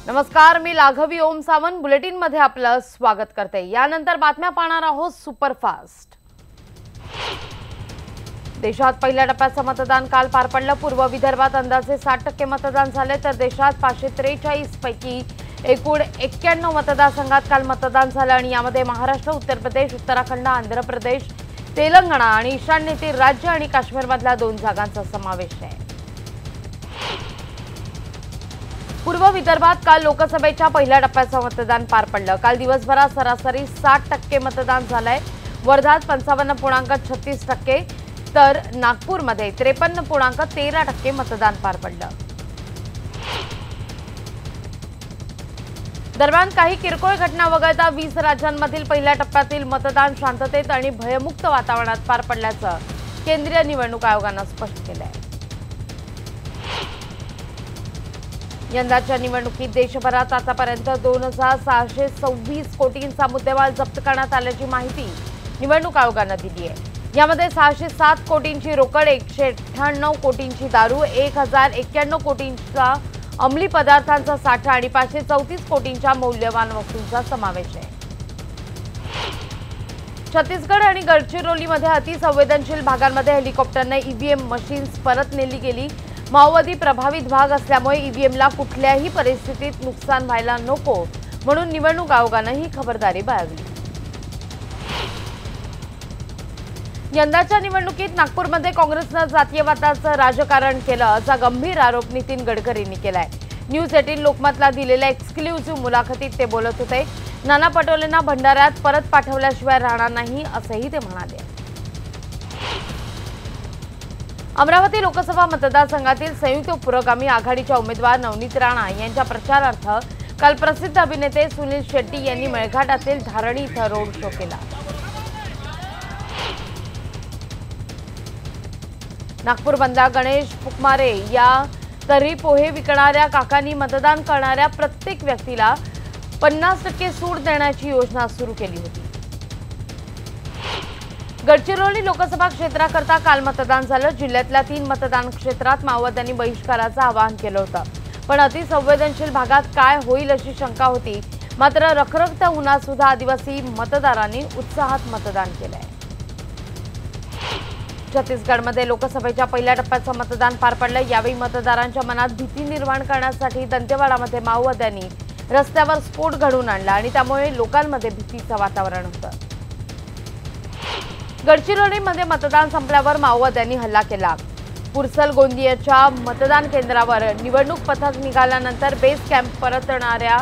नमस्कार, मी लाघवी ओम सावंत बुलेटिन मध्ये आपलं स्वागत करते। यानंतर बातम्या पाहणार आहोत सुपरफास्ट। देशात पहिल्या टप्प्याचं मतदान काल पार पडलं। पूर्व विदर्भात अंदाजे 60% मतदान झाले, तर देशात 543 पैकी एकूण 91 मतदारसंघात काल मतदान झालं आणि यामध्ये महाराष्ट्र, उत्तर प्रदेश, उत्तराखंड, आंध्र प्रदेश, तेलंगणा आणि ईशान्येतील राज्य आणि काश्मीरमधल्या 2 जागांचा समावेश आहे। पूर्व विदर्भात काल लोकसभेच्या पहिल्या टप्प्याचं मतदान पार पडलं। काल दिवसभरात सरासरी 60% मतदान झालंय। वर्धात 55.36%, तर नागपूरमध्ये 53.13% मतदान पार पडलं। दरम्यान काही किरकोळ घटना वगळता 20 राज्यांमधील पहिल्या टप्प्यातील मतदान शांततेत आणि भयमुक्त वातावरणात पार पडल्याचं केंद्रीय निवडणूक आयोगानं स्पष्ट केलंय। यंदाच्या निवडणुकीत देशभरात आतापर्यंत 2626 कोटींचा मुद्देमाल जप्त करण्यात आल्याची माहिती निवडणूक आयोगानं दिली आहे। यामध्ये 607 कोटींची रोकड, 198 कोटींची दारू, 1091 कोटींचा अंमली पदार्थांचा साठा आणि 534 कोटींच्या मौल्यवान वस्तूंचा समावेश आहे। छत्तीसगड आणि गडचिरोलीमध्ये अतिसंवेदनशील भागांमध्ये हेलिकॉप्टरने ईव्हीएम मशीन्स परत नेली गेली। माओवादी प्रभावित भाग असल्यामुळे ईव्हीएमला कुठल्याही परिस्थितीत नुकसान व्हायला नको म्हणून निवडणूक आयोगानं ही खबरदारी बाळगली। यंदाच्या निवडणुकीत नागपूरमध्ये काँग्रेसनं जातीयवादाचं राजकारण केलं असा गंभीर आरोप नितीन गडकरींनी केलाय। न्यूज 18 लोकमतला दिलेल्या एक्सक्लुझिव्ह मुलाखतीत ते बोलत होते। नाना पटोलेंना भंडाऱ्यात परत पाठवल्याशिवाय राहणार नाही असंही ते म्हणाले। अमरावती लोकसभा मतदारसंघातील संयुक्त पुरोगामी आघाडीच्या उमेदवार नवनीत राणा यांच्या प्रचारार्थ काल प्रसिद्ध अभिनेते सुनील शेट्टी यांनी मेळघाटातील धारणी इथं रोड शो केला। नागपूर बंदा गणेश फुकमारे या तर्री पोहे विकणाऱ्या काकांनी मतदान करणाऱ्या प्रत्येक व्यक्तीला 50% सूट देण्याची योजना सुरू केली होती। गडचिरोली लोकसभा क्षेत्राकरता काल मतदान झालं। जिल्ह्यातल्या 3 मतदान क्षेत्रात माओवाद्यांनी बहिष्काराचं आवाहन केलं होतं, पण अतिसंवेदनशील भागात काय होईल अशी शंका होती। मात्र रखरखत्या उन्हात सुद्धा आदिवासी मतदारांनी उत्साहात मतदान केलंय। छत्तीसगडमध्ये लोकसभेच्या पहिल्या टप्प्याचं मतदान पार पडलं। यावेळी मतदारांच्या मनात भीती निर्माण करण्यासाठी दंतेवाडामध्ये माओवाद्यांनी रस्त्यावर स्फोट घडवून आणला आणि त्यामुळे लोकांमध्ये भीतीचं वातावरण होतं। गडचिरोलीमध्ये मतदान संपल्यावर माओवाद्यांनी हल्ला केला। पुरसल गोंदियाच्या मतदान केंद्रावर निवडणूक पथक निघाल्यानंतर बेस कॅम्प परतणाऱ्या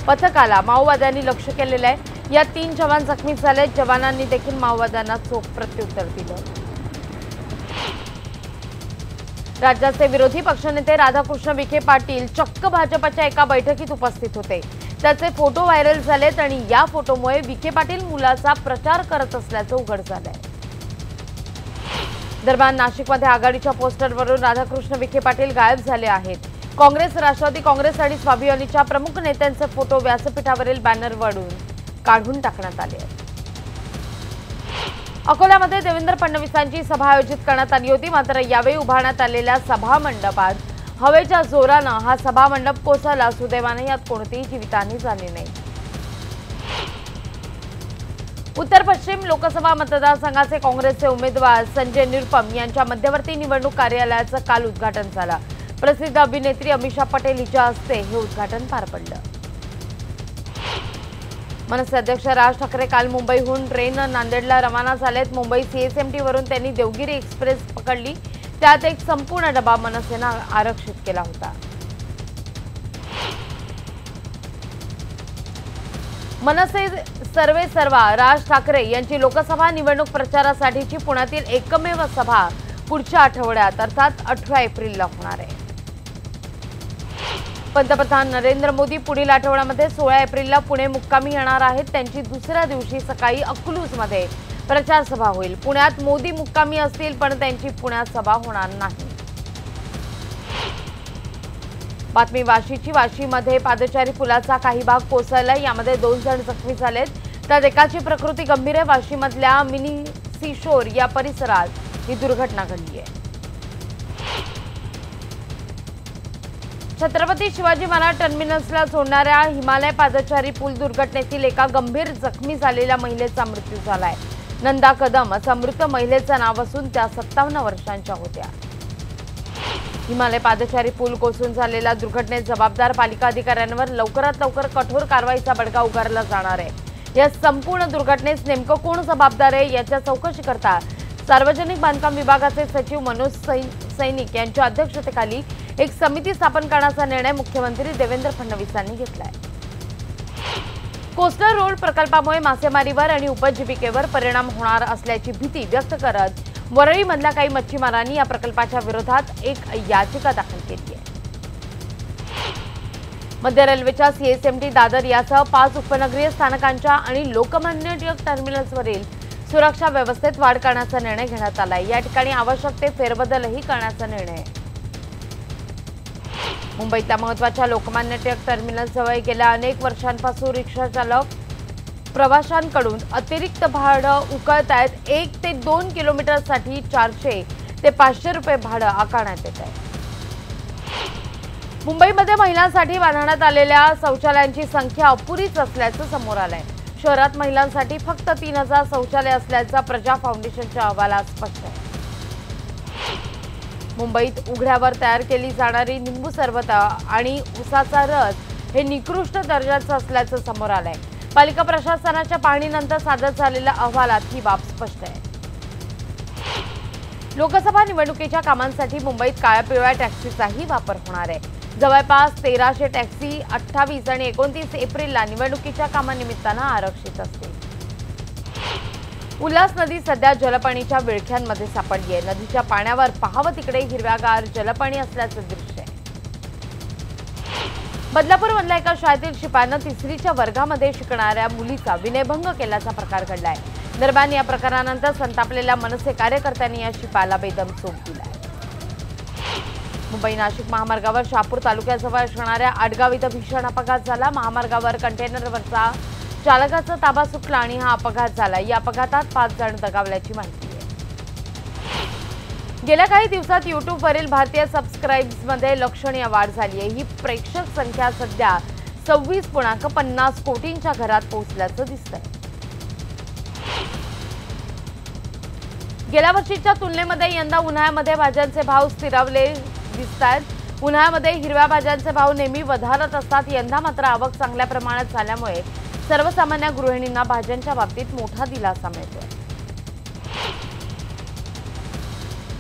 पथकाला माओवाद्यांनी लक्ष्य केलेलं आहे। या 3 जवान जखमी झाले। जवानांनी देखील माओवाद्यांना चोख प्रत्युत्तर दिलं। राज्याचे विरोधी पक्षनेते राधाकृष्ण विखे पाटील चक्क भाजपच्या एका बैठकीत उपस्थित होते। त्याचे फोटो व्हायरल झालेत आणि या फोटोमुळे विखे पाटील मुलाचा प्रचार करत असल्याचं उघड झालंय। दरम्यान नाशिकमध्ये आघाडीच्या पोस्टरवरून राधाकृष्ण विखे पाटील गायब झाले आहेत। काँग्रेस, राष्ट्रवादी काँग्रेस आणि स्वाभिमानीच्या प्रमुख नेत्यांचे फोटो व्यासपीठावरील बॅनरवरून काढून टाकण्यात आले आहेत। अकोल्यामध्ये देवेंद्र फडणवीसांची सभा आयोजित करण्यात आली होती, मात्र यावेळी उभारण्यात आलेल्या सभा मंडपात हवेच्या जोरानं हा सभा मंडप कोसळला। सुदैवाने यात कोणतीही जीवितहानी झाली नाही। उत्तर पश्चिम लोकसभा मतदारसंघाचे काँग्रेसचे उमेदवार संजय निरुपम यांच्या मध्यवर्ती निवडणूक कार्यालयाचं काल उद्घाटन झालं। प्रसिद्ध अभिनेत्री अमिषा पटेल हिच्या हस्ते हे उद्घाटन पार पडलं। मनसे अध्यक्ष राज ठाकरे काल मुंबईहून ट्रेन नांदेडला रवाना झालेत। मुंबई सीएसएमटी वरून त्यांनी देवगिरी एक्सप्रेस पकडली। त्यात एक संपूर्ण डबा मनसेनं आरक्षित केला होता। मनसे सर्वेसर्वा राज ठाकरे यांची लोकसभा निवडणूक प्रचारासाठीची पुण्यातील एकमेव सभा पुढच्या आठवड्यात अर्थात 18 एप्रिलला होणार आहे। पंतप्रधान नरेंद्र मोदी पुढील आठवड्यामध्ये 16 एप्रिलला पुणे मुक्कामी येणार आहेत। त्यांची दुसऱ्या दिवशी सकाळी अकलूजमध्ये प्रचार सभा होईल। पुण्यात मोदी मुक्कामी असतील, पण त्यांची पुण्यात सभा होणार नाही। बातमी वाशीची। वाशीमध्ये पादचारी पुलाचा काही भाग कोसळला। यामध्ये 2 जण जखमी झालेत, तर एकाची प्रकृती गंभीर आहे। वाशीमधल्या मिनी सीशोर या परिसरात ही दुर्घटना घडली आहे। छत्रपती शिवाजी महाराज टर्मिनसला जोडणाऱ्या हिमालय पादचारी पूल दुर्घटनेतील एका गंभीर जखमी झालेल्या महिलेचा मृत्यू झालाय। नंदा कदम असं मृत महिलेचं नाव असून त्या 57 वर्षांच्या होत्या। हिमालय पादचारी पूल कोसळून झालेल्या दुर्घटनेत जबाबदार पालिका अधिकाऱ्यांवर लवकरात लवकर कठोर कारवाईचा बडगा उगारला जाणार आहे। या संपूर्ण दुर्घटनेस नेमकं कोण जबाबदार आहे याच्या चौकशी करता सार्वजनिक बांधकाम विभागाचे सचिव मनोज सैनिक यांच्या अध्यक्षतेखाली एक समिती स्थापन करण्याचा निर्णय मुख्यमंत्री देवेंद्र फडणवीस यांनी घेतलाय। कोस्टल रोड प्रकल्पामुळे मासेमारीवर आणि उपजीविकेवर परिणाम होणार असल्याची भीती व्यक्त करत वरळीमधल्या काही मच्छीमारांनी या प्रकल्पाच्या विरोधात एक याचिका दाखल केली आहे। मध्य रेल्वेच्या सीएसएमटी दादर यासह 5 उपनगरीय स्थानकांच्या आणि लोकमान्य टिळक टर्मिनसवरील सुरक्षा व्यवस्थेत वाढ करण्याचा निर्णय घेण्यात आलाय। या ठिकाणी आवश्यक ते फेरबदलही करण्याचा निर्णय आहे। मुंबईतल्या महत्त्वाच्या लोकमान्य टिळक टर्मिनसजवळ गेल्या अनेक वर्षांपासून रिक्षा चालक प्रवाशांकडून अतिरिक्त भाडं उकळतायत। 1 ते 2 किलोमीटरसाठी 400 ते 500 रुपये भाडं आकारण्यात येत आहे। मुंबईमध्ये महिलांसाठी बांधण्यात आलेल्या शौचालयांची संख्या अपुरीच असल्याचं समोर आलंय। शहरात महिलांसाठी फक्त 3000 शौचालय असल्याचं प्रजा फाउंडेशनच्या अहवालात स्पष्ट आहे। मुंबईत उघड्यावर तयार केली जाणारी निंबू सरबत आणि उसाचा रस हे निकृष्ट दर्जाचं असल्याचं समोर आलंय। पालिका प्रशासनाच्या पाहणीनंतर सादर झालेल्या अहवालात ही बाब स्पष्ट आहे। लोकसभा निवडणुकीच्या कामांसाठी मुंबईत काळ्या पिवळ्या टॅक्सीचाही वापर होणार आहे। जवळपास 1300 टॅक्सी 28 आणि 29 एप्रिलला निवडणुकीच्या कामानिमित्तानं आरक्षित असतील। उल्हास नदी सध्या जलपाणीच्या विळख्यांमध्ये सापडली आहे। नदीच्या पाण्यावर पाहावं तिकडे हिरव्यागार जलपाणी असल्याचं दृश्य आहे। बदलापूरमधल्या एका शाळेतील शिपायानं 3रीच्या वर्गामध्ये शिकणाऱ्या मुलीचा विनयभंग केल्याचा प्रकार घडलाय। दरम्यान या प्रकारानंतर संतापलेल्या मनसे कार्यकर्त्यांनी या शिपायाला बेदम चोप दिलाय। मुंबई नाशिक महामार्गावर शहापूर तालुक्याजवळ असणाऱ्या आडगाव इथं भीषण अपघात झाला। महामार्गावर कंटेनरवरचा चालकाचा ताबा सुटला आणि हा अपघात झाला। या अपघातात 5 जण दगावल्याची माहिती आहे। गेल्या काही दिवसात युट्यूबवरील भारतीय सबस्क्राइब्समध्ये लक्षणीय वाढ झाली आहे। ही प्रेक्षक संख्या सध्या 26.50 कोटींच्या घरात पोहोचल्याचं दिसतंय। गेल्या वर्षीच्या तुलनेमध्ये यंदा उन्हाळ्यामध्ये भाज्यांचे भाव स्थिरावले दिसतात। उन्हाळ्यामध्ये हिरव्या भाज्यांचे भाव नेहमी वधारत असतात। यंदा मात्र आवक चांगल्या प्रमाणात झाल्यामुळे सर्वसामान्य गृहिणींना भाज्यांच्या बाबतीत मोठा दिलासा मिळतोय।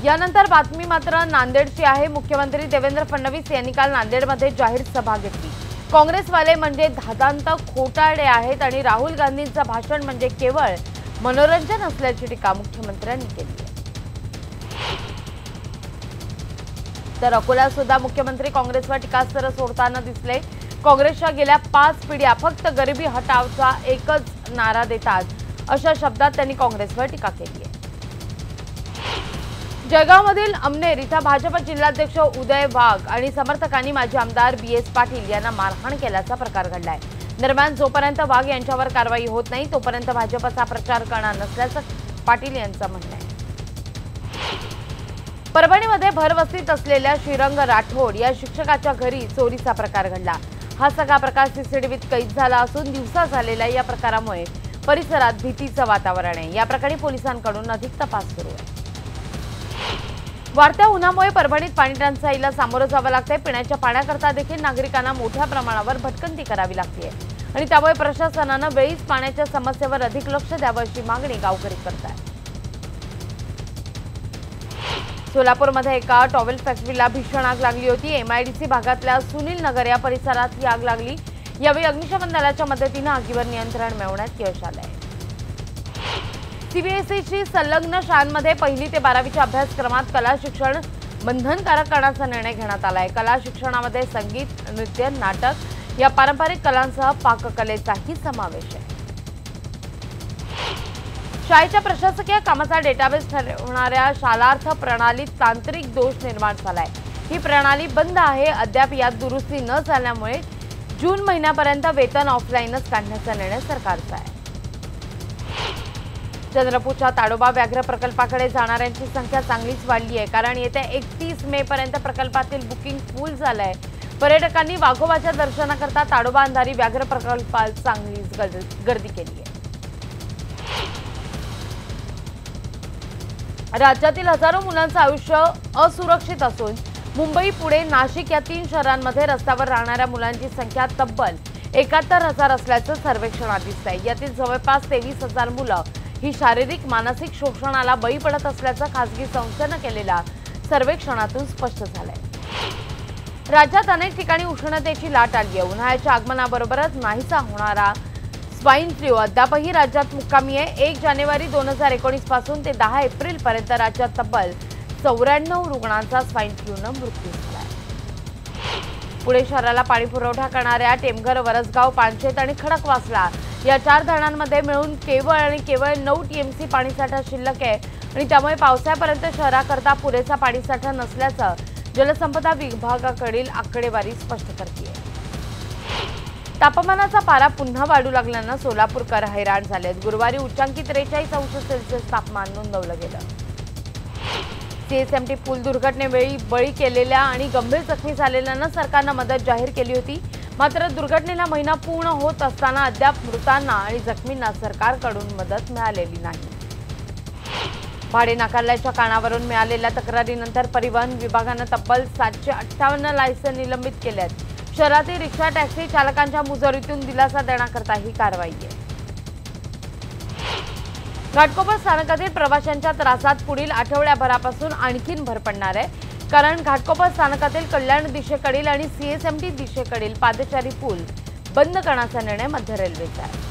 यानंतर बातमी मात्र नांदेडची आहे। मुख्यमंत्री देवेंद्र फडणवीस यांनी काल नांदेडमध्ये जाहीर सभा घेतली। काँग्रेसवाले म्हणजे धादांत खोटारडे आहेत आणि राहुल गांधींचं भाषण म्हणजे केवळ मनोरंजन असल्याची टीका मुख्यमंत्र्यांनी केली आहे। तर अकोल्यात सुद्धा मुख्यमंत्री काँग्रेसवर टीकास्त्र सोडताना दिसले। काँग्रेसच्या गेल्या 5 पिढ्या फक्त गरिबी हटावचा एकच नारा देतात अशा शब्दात त्यांनी काँग्रेसवर टीका केली आहे। जळगावमधील अमनेर इथं भाजप जिल्हाध्यक्ष उदय वाघ आणि समर्थकांनी माजी आमदार BS पाटील यांना मारहाण केल्याचा प्रकार घडलाय। दरम्यान जोपर्यंत वाघ यांच्यावर कारवाई होत नाही तोपर्यंत भाजपचा प्रचार करणार नसल्याचं पाटील यांचं म्हणणं आहे। परभणीमध्ये भरवस्तीत असलेल्या श्रीरंग राठोड या शिक्षकाच्या घरी चोरीचा प्रकार घडला। हा सगळा प्रकार सीसीटीव्हीत कैद झाला असून दिवसा झालेल्या या प्रकारामुळे परिसरात भीतीचं वातावरण आहे। या प्रकरणी पोलिसांकडून अधिक तपास सुरू आहे। वाढत्या उन्हामुळे परभणीत पाणी टंचाईला सामोरं जावं लागतंय। पिण्याच्या पाण्याकरता देखील नागरिकांना मोठ्या प्रमाणावर भटकंती करावी लागते आणि त्यामुळे प्रशासनानं वेळीच पाण्याच्या समस्येवर अधिक लक्ष द्यावं अशी मागणी गावकरी करतात। सोलापूरमध्ये एका टॉवेल फॅक्टरीला भीषण आग लागली होती। MIDC भागातल्या सुनील नगर या परिसरात ही आग लागली। यावेळी अग्निशमन दलाच्या मदतीने आगीवर नियंत्रण मिळवण्यात यश आलंय। CBSEची संलग्न शाळांमध्ये 1ली ते 12वीच्या अभ्यासक्रमात कला शिक्षण बंधनकारक करण्याचा निर्णय घेण्यात आलाय। कला शिक्षणामध्ये संगीत, नृत्य, नाटक या पारंपरिक कलांसह पाककलेचाही समावेश आहे। शाळेच्या प्रशासकीय कामाचा डेटाबेस ठरवणाऱ्या शालार्थ प्रणालीत तांत्रिक दोष निर्माण झालाय। ही प्रणाली बंद आहे। अद्याप यात दुरुस्ती न झाल्यामुळे जून महिन्यापर्यंत वेतन ऑफलाईनच काढण्याचा निर्णय सरकारचा आहे। चंद्रपूरच्या ताडोबा व्याघ्र प्रकल्पाकडे जाणाऱ्यांची संख्या चांगलीच वाढली आहे, कारण येत्या 31 मे पर्यंत प्रकल्पातील बुकिंग फुल झालंय। पर्यटकांनी वाघोबाच्या दर्शनाकरता ताडोबा अंधारी व्याघ्र प्रकल्पात चांगलीच गर्दी केली आहे। राज्यातील हजारो मुलांचं आयुष्य असुरक्षित असून मुंबई, पुणे, नाशिक या 3 शहरांमध्ये रस्त्यावर राहणाऱ्या मुलांची संख्या तब्बल 71,000 असल्याचं सर्वेक्षणात दिसतंय। यातील जवळपास 23,000 मुलं ही शारीरिक मानसिक शोषणाला बळी पडत असल्याचं खासगी संस्थेनं केलेल्या सर्वेक्षणातून स्पष्ट झालंय। राज्यात अनेक ठिकाणी उष्णतेची लाट आली आहे। उन्हाळ्याच्या आगमनाबरोबरच नाहीसा होणारा स्वाईन फ्लू अद्यापही राज्यात मुक्कामी आहे। 1 जानेवारी 2019 पासून ते 10 एप्रिल पर्यंत राज्यात तब्बल 94 रुग्णांचा स्वाईन फ्लूनं मृत्यू झाला आहे। पुणे शहराला पाणी पुरवठा करणाऱ्या टेमघर, वरसगाव, पानशेत आणि खडकवासला या 4 धरणांमध्ये मिळून केवळ 9 टीएमसी पाणीसाठा शिल्लक आहे आणि त्यामुळे पावसाळ्यापर्यंत शहराकरता पुरेसा पाणीसाठा नसल्याचं जलसंपदा विभागाकडील आकडेवारी स्पष्ट करते। तापमानाचा पारा पुन्हा वाढू लागल्यानं सोलापूरकर हैराण झालेत। गुरुवारी उच्चांकी 43 अंश सेल्सिअस तापमान नोंदवलं गेलं। सीएसएमटी पूल दुर्घटनेवेळी बळी केलेल्या आणि गंभीर जखमी झालेल्यांना सरकारनं मदत जाहीर केली होती। मात्र दुर्घटनेला महिना पूर्ण होत असताना अद्याप मृतांना आणि जखमींना सरकारकडून मदत मिळालेली नाही। भाडे नाकारल्याच्या कारणावरून मिळालेल्या तक्रारीनंतर परिवहन विभागानं तब्बल 758 लायसन निलंबित केलेत। शहरातील रिक्षा, टॅक्सी चालकांच्या मुजोरीतून दिलासा देण्याकरता ही कारवाई आहे। घाटकोपर स्थानकातील प्रवाशांच्या त्रासात पुढील आठवड्याभरापासून आणखीन भर पडणार आहे, कारण घाटकोपर स्थानकातील कल्याण दिशेकडील आणि सीएसएमटी दिशेकडील पादचारी पूल बंद करण्याचा निर्णय मध्य रेल्वेचा आहे।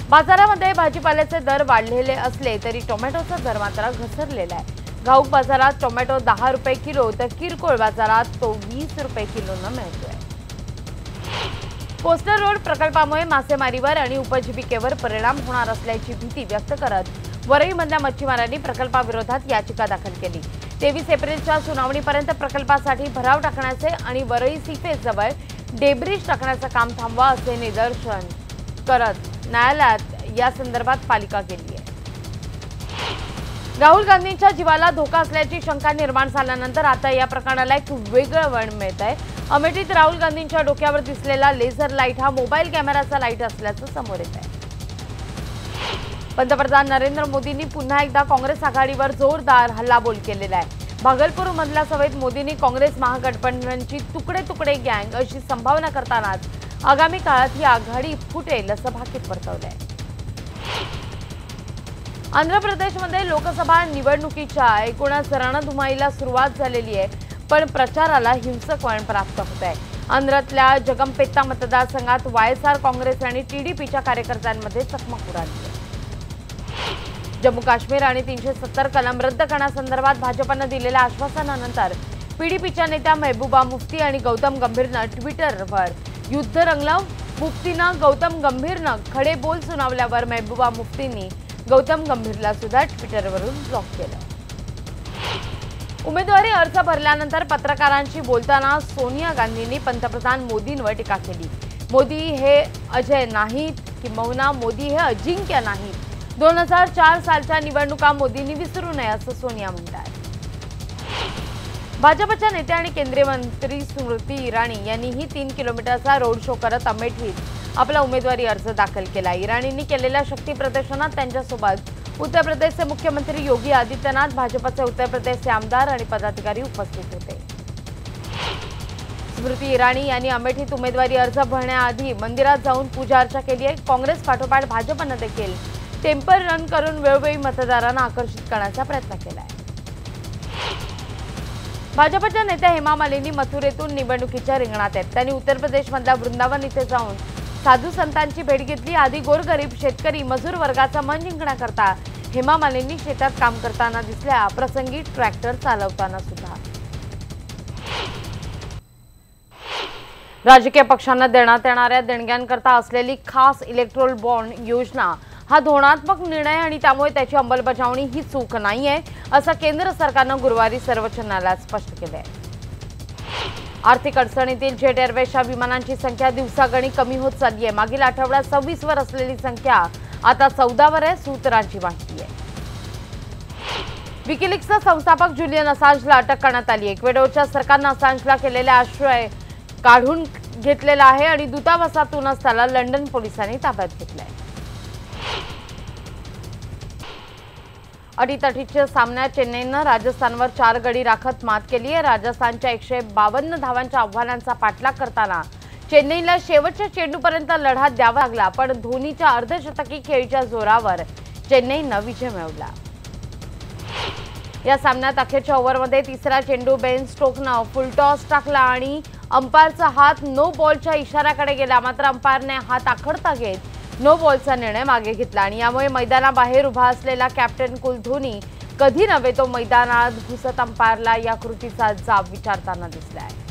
बाजारामध्ये भाजीपाल्याचे दर वाढलेले असले तरी टोमॅटोचा दर मात्र घसरलेला आहे। घाऊक बाजारात टोमॅटो 10 रुपये किलो तर किरकोळ बाजारात तो 20 रुपये किलोनं मिळतोय। कोस्टल रोड प्रकल्पामुळे मासेमारीवर आणि उपजीविकेवर परिणाम होणार असल्याची भीती व्यक्त करत वरईमधल्या मच्छीमारांनी प्रकल्पाविरोधात याचिका दाखल केली। 23 एप्रिलच्या सुनावणीपर्यंत प्रकल्पासाठी भराव टाकण्याचे आणि वरई सीफेस जवळ डेब्रिज टाकण्याचं काम थांबवा असे निदर्शन करत न्यायालयात या संदर्भात पालिका गेली आहे। राहुल गांधींच्या जीवाला धोका असल्याची शंका निर्माण झाल्यानंतर आता या प्रकरणाला एक वेगळं वळण मिळत आहे। अमेठीत राहुल गांधींच्या डोक्यावर दिसलेला लेझर लाईट हा मोबाईल कॅमेराचा लाईट असल्याचं समोर येत आहे। पंतप्रधान नरेंद्र मोदींनी पुन्हा एकदा काँग्रेस आघाडीवर जोरदार हल्लाबोल केलेला आहे। भागलपूरमधल्या सभेत मोदींनी काँग्रेस महागठबंधनची तुकडे तुकडे गँग अशी संभावना करतानाच आगामी काळात ही आघाडी फुटेल असं भाकीत वर्तवलंय। आंध्र प्रदेशमध्ये लोकसभा निवडणुकीच्या एकूणच रणधुमाळीला सुरुवात झालेली आहे, पण प्रचाराला हिंसक वळण प्राप्त होत आहे। आंध्रातल्या जगंपेत्ता मतदारसंघात वायएसआर काँग्रेस आणि टीडीपीच्या कार्यकर्त्यांमध्ये चकमक उडाली आहे। जम्मू काश्मीर आणि 370 कलम रद्द करण्यासंदर्भात भाजपनं दिलेल्या आश्वासनानंतर पीडीपीच्या नेत्या महबूबा मुफ्ती आणि गौतम गंभीरनं ट्विटरवर युद्ध रंगलं। मुफ्तीनं गौतम गंभीरनं खडे बोल सुनावल्यावर महबूबा मुफ्तींनी गौतम गंभीरला सुद्धा ट्विटरवरून ब्लॉक केलं। उमेदवारी अर्ज भरल्यानंतर पत्रकारांशी बोलताना सोनिया गांधींनी पंतप्रधान मोदींवर टीका केली। मोदी हे अजय नाहीत, किंबहुना मोदी हे अजिंक्य नाहीत। 2004 सालच्या निवडणुका मोदींनी विसरू नये असं सोनिया म्हणतात। भाजपच्या नेत्या आणि केंद्रीय मंत्री स्मृती इराणी यांनीही 3 किलोमीटरचा रोड शो करत अमेठीत आपला उमेदवारी अर्ज दाखल केला। इराणींनी केलेल्या शक्ती प्रदर्शनात त्यांच्यासोबत उत्तर प्रदेशचे मुख्यमंत्री योगी आदित्यनाथ, भाजपचे उत्तर प्रदेशचे आमदार आणि पदाधिकारी उपस्थित होते। स्मृती इराणी यांनी अमेठीत उमेदवारी अर्ज भरण्याआधी मंदिरात जाऊन पूजा अर्चा केली आहे। काँग्रेस पाठोपाठ भाजपनं देखील टेम्पर रन करून वेळोवेळी मतदारांना आकर्षित करण्याचा प्रयत्न केला आहे। भाजपच्या नेत्या हेमा मालिनी मथुरेतून निवडणुकीच्या रिंगणात आहेत। त्यांनी उत्तर प्रदेशमधल्या वृंदावन इथे जाऊन साधू संतांची भेट घेतली। आधी गोरगरीब शेतकरी मजूर वर्गाचा मन जिंकण्याकरता हेमा मालिनी शेतात काम करताना दिसल्या, प्रसंगी ट्रॅक्टर चालवताना सुद्धा। राजकीय पक्षांना देण्यात येणाऱ्या देणग्यांकरता असलेली खास इलेक्ट्रोल बॉन्ड योजना हा धोरणात्मक निर्णय आणि त्यामुळे त्याची अंमलबजावणी ही चूक नाहीये असं केंद्र सरकारनं गुरुवारी सर्वोच्च न्यायालयात स्पष्ट केलं आहे। आर्थिक अडचणीतील जेट एअरवेजच्या विमानांची संख्या दिवसागणिक कमी होत चालली आहे। मागील आठवड्यात 26 वर असलेली संख्या आता 14 वर आहे, सूत्रांची माहिती आहे। विकिलीक्सचा संस्थापक जुलियन असांजला अटक करण्यात आली। इक्वेडोरच्या सरकारने असांजला केलेला आश्रय काढून घेतलेला आहे आणि दूतावासातूनच त्याला लंडन पोलिसांनी ताब्यात घेतलंय। अडीतटीच्या सामन्यात चेन्नईनं राजस्थानवर 4 गडी राखत मात केली आहे। राजस्थानच्या 152 धावांच्या आव्हानांचा पाठलाग करताना चेन्नईला शेवटच्या चेंडूपर्यंत लढा द्यावा लागला, पण धोनीच्या अर्धशतकी खेळीच्या जोरावर चेन्नईनं विजय मिळवला। या सामन्यात अखेरच्या ओव्हरमध्ये तिसरा चेंडू बेन स्टोकनं फुलटॉस टाकला आणि अंपायरचा हात नो बॉलच्या इशाऱ्याकडे गेला, मात्र अंपायरने हात आखडता घेत नो बॉलचा निर्णय मागे घेतला आणि यामुळे मैदानाबाहेर उभा असलेला कॅप्टन कुल धोनी कधी नव्हे तो मैदानात घुसत अंपायरला या कृतीचा जाब विचारताना दिसलाय।